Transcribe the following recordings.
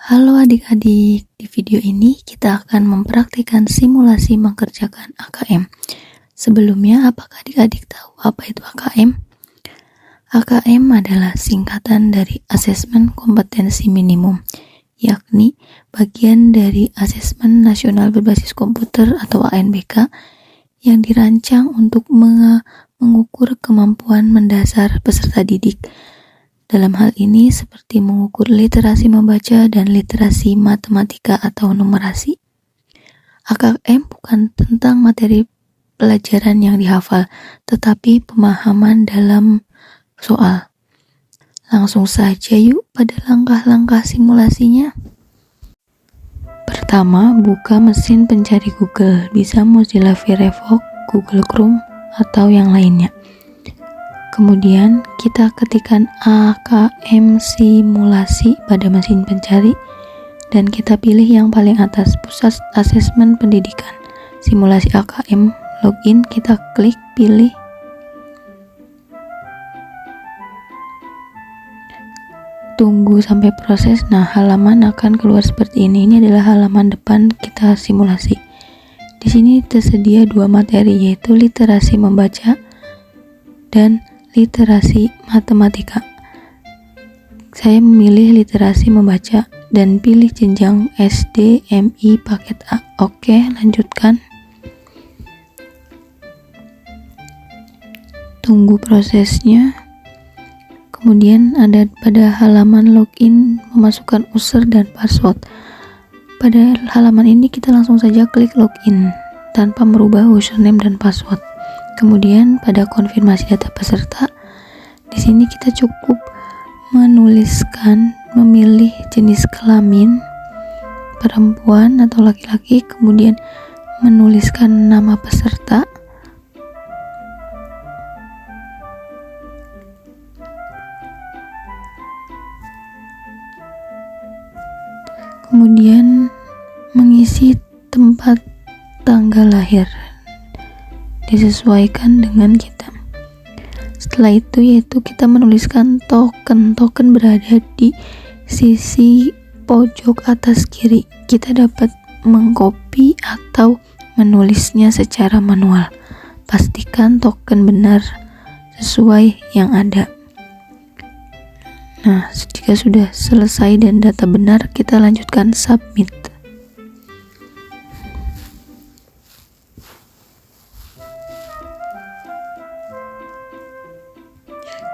Halo adik-adik, di video ini kita akan mempraktikkan simulasi mengerjakan AKM. Sebelumnya, apakah adik-adik tahu apa itu AKM? AKM adalah singkatan dari Asesmen Kompetensi Minimum, yakni bagian dari Asesmen Nasional Berbasis Komputer atau ANBK yang dirancang untuk mengukur kemampuan mendasar peserta didik. Dalam hal ini seperti mengukur literasi membaca dan literasi matematika atau numerasi. AKM bukan tentang materi pelajaran yang dihafal, tetapi pemahaman dalam soal. Langsung saja yuk pada langkah-langkah simulasinya. Pertama, buka mesin pencari Google, bisa Mozilla Firefox, Google Chrome, atau yang lainnya. Kemudian kita ketikkan AKM simulasi pada mesin pencari dan kita pilih yang paling atas, Pusat Asesmen Pendidikan. Simulasi AKM login, kita klik pilih. Tunggu sampai proses. Nah, halaman akan keluar seperti ini. Ini adalah halaman depan kita simulasi. Di sini tersedia dua materi, yaitu literasi membaca dan literasi matematika. Saya memilih literasi membaca dan pilih jenjang SD MI paket A. Oke, lanjutkan. Tunggu prosesnya. Kemudian ada pada halaman login memasukkan user dan password. Pada halaman ini kita langsung saja klik login tanpa merubah username dan password. Kemudian pada konfirmasi data peserta, di sini kita cukup memilih jenis kelamin perempuan atau laki-laki, kemudian menuliskan nama peserta, kemudian mengisi tempat tanggal lahir disesuaikan dengan kita. Setelah itu yaitu kita menuliskan token berada di sisi pojok atas kiri. Kita dapat mengcopy atau menulisnya secara manual. Pastikan token benar sesuai yang ada. Nah, jika sudah selesai dan data benar, kita lanjutkan submit.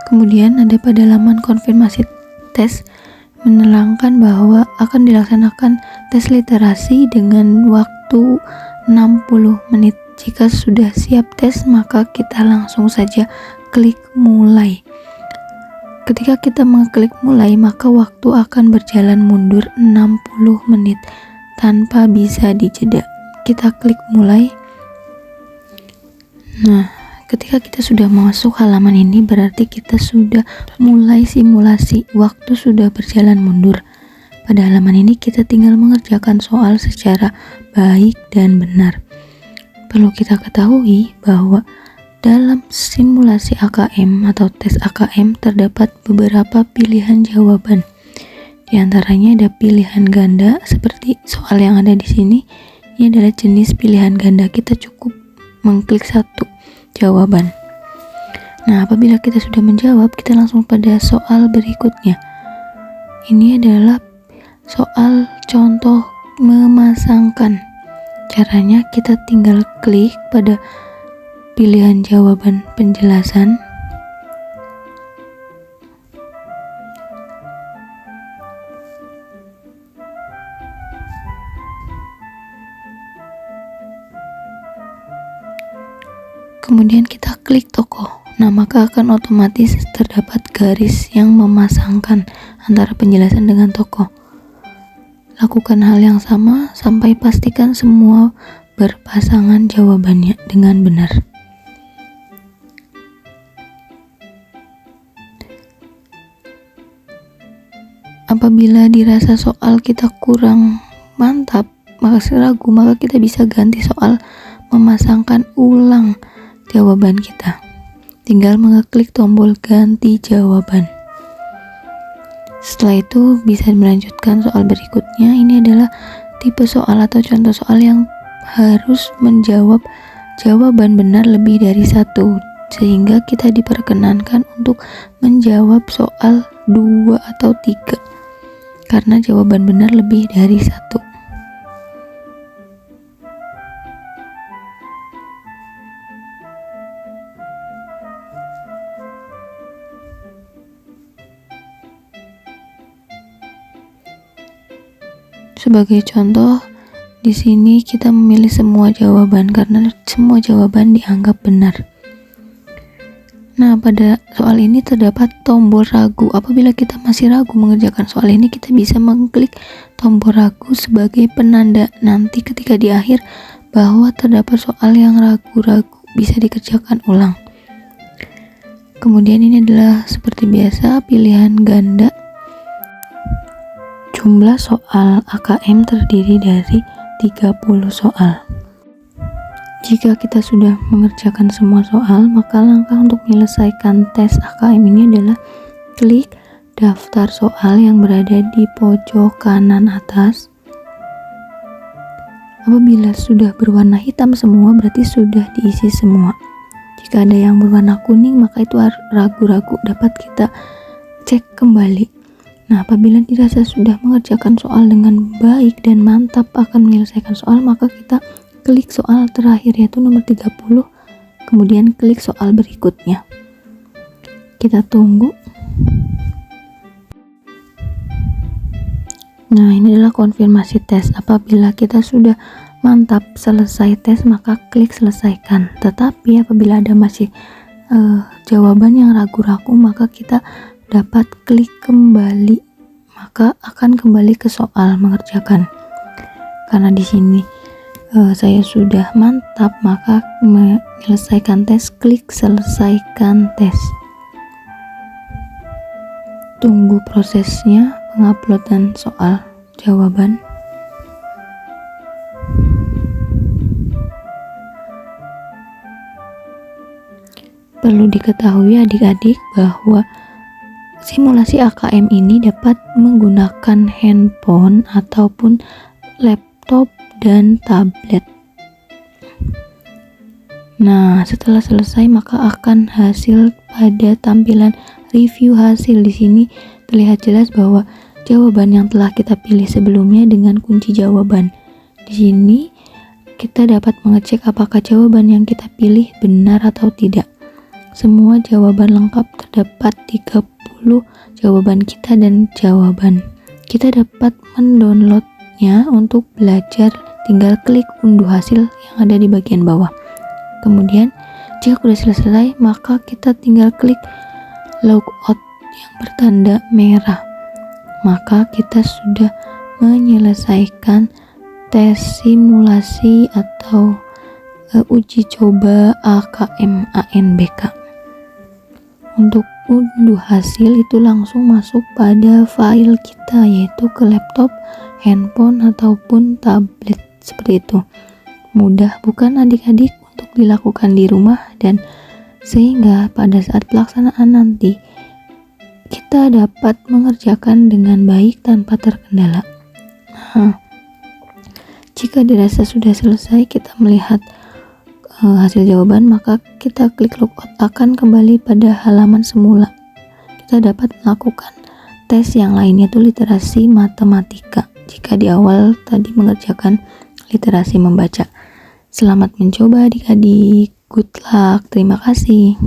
Kemudian ada pada laman konfirmasi tes menerangkan bahwa akan dilaksanakan tes literasi dengan waktu 60 menit. Jika sudah siap tes, maka kita langsung saja klik mulai. Ketika kita mengklik mulai, maka waktu akan berjalan mundur 60 menit tanpa bisa dijeda. Kita klik mulai. Nah, ketika kita sudah masuk halaman ini, berarti kita sudah mulai simulasi. Waktu sudah berjalan mundur. Pada halaman ini kita tinggal mengerjakan soal secara baik dan benar. Perlu kita ketahui bahwa dalam simulasi AKM atau tes AKM terdapat beberapa pilihan jawaban. Di antaranya ada pilihan ganda seperti soal yang ada di sini. Ini adalah jenis pilihan ganda. Kita cukup mengklik satu jawaban. Nah, apabila kita sudah menjawab, kita langsung pada soal berikutnya. Ini adalah soal contoh memasangkan. Caranya kita tinggal klik pada pilihan jawaban penjelasan. Kemudian kita klik tokoh. Nah, maka akan otomatis terdapat garis yang memasangkan antara penjelasan dengan tokoh. Lakukan hal yang sama sampai pastikan semua berpasangan jawabannya dengan benar. Apabila dirasa soal kita kurang mantap, maka kita bisa ganti soal memasangkan ulang jawaban kita. Tinggal mengeklik tombol ganti jawaban. Setelah itu bisa melanjutkan soal berikutnya. Ini adalah tipe soal atau contoh soal yang harus menjawab jawaban benar lebih dari satu, sehingga kita diperkenankan untuk menjawab soal 2 atau 3 karena jawaban benar lebih dari satu. Sebagai contoh, di sini kita memilih semua jawaban karena semua jawaban dianggap benar. Nah, pada soal ini terdapat tombol ragu. Apabila kita masih ragu mengerjakan soal ini, kita bisa mengklik tombol ragu sebagai penanda nanti ketika di akhir bahwa terdapat soal yang ragu-ragu bisa dikerjakan ulang. Kemudian ini adalah seperti biasa pilihan ganda. Jumlah soal AKM terdiri dari 30 soal. Jika kita sudah mengerjakan semua soal, maka langkah untuk menyelesaikan tes AKM ini adalah klik daftar soal yang berada di pojok kanan atas. Apabila sudah berwarna hitam semua, berarti sudah diisi semua. Jika ada yang berwarna kuning, maka itu ragu-ragu, dapat kita cek kembali. Nah, apabila dirasa sudah mengerjakan soal dengan baik dan mantap akan menyelesaikan soal, maka kita klik soal terakhir yaitu nomor 30, kemudian klik soal berikutnya. Kita tunggu. Nah, ini adalah konfirmasi tes. Apabila kita sudah mantap selesai tes, maka klik selesaikan. Tetapi apabila ada masih jawaban yang ragu-ragu, maka kita dapat klik kembali, maka akan kembali ke soal mengerjakan. Karena di sini saya sudah mantap, maka menyelesaikan tes, klik selesaikan tes. Tunggu prosesnya penguploadan soal jawaban. Perlu diketahui adik-adik bahwa simulasi AKM ini dapat menggunakan handphone ataupun laptop dan tablet. Nah, setelah selesai maka akan hasil pada tampilan review hasil. Di sini terlihat jelas bahwa jawaban yang telah kita pilih sebelumnya dengan kunci jawaban. Di sini kita dapat mengecek apakah jawaban yang kita pilih benar atau tidak. Semua jawaban lengkap terdapat 30 jawaban kita dan jawaban. Kita dapat mendownloadnya untuk belajar, tinggal klik unduh hasil yang ada di bagian bawah. Kemudian jika sudah selesai, maka kita tinggal klik logout yang bertanda merah. Maka kita sudah menyelesaikan tes simulasi atau uji coba AKM ANBK. Untuk unduh hasil itu langsung masuk pada file kita, yaitu ke laptop, handphone ataupun tablet, seperti itu. Mudah bukan adik-adik untuk dilakukan di rumah, dan sehingga pada saat pelaksanaan nanti kita dapat mengerjakan dengan baik tanpa terkendala. Jika dirasa sudah selesai, kita melihat hasil jawaban, maka kita klik logout, akan kembali pada halaman semula. Kita dapat melakukan tes yang lainnya, itu literasi matematika, jika di awal tadi mengerjakan literasi membaca. Selamat mencoba adik-adik, good luck, terima kasih.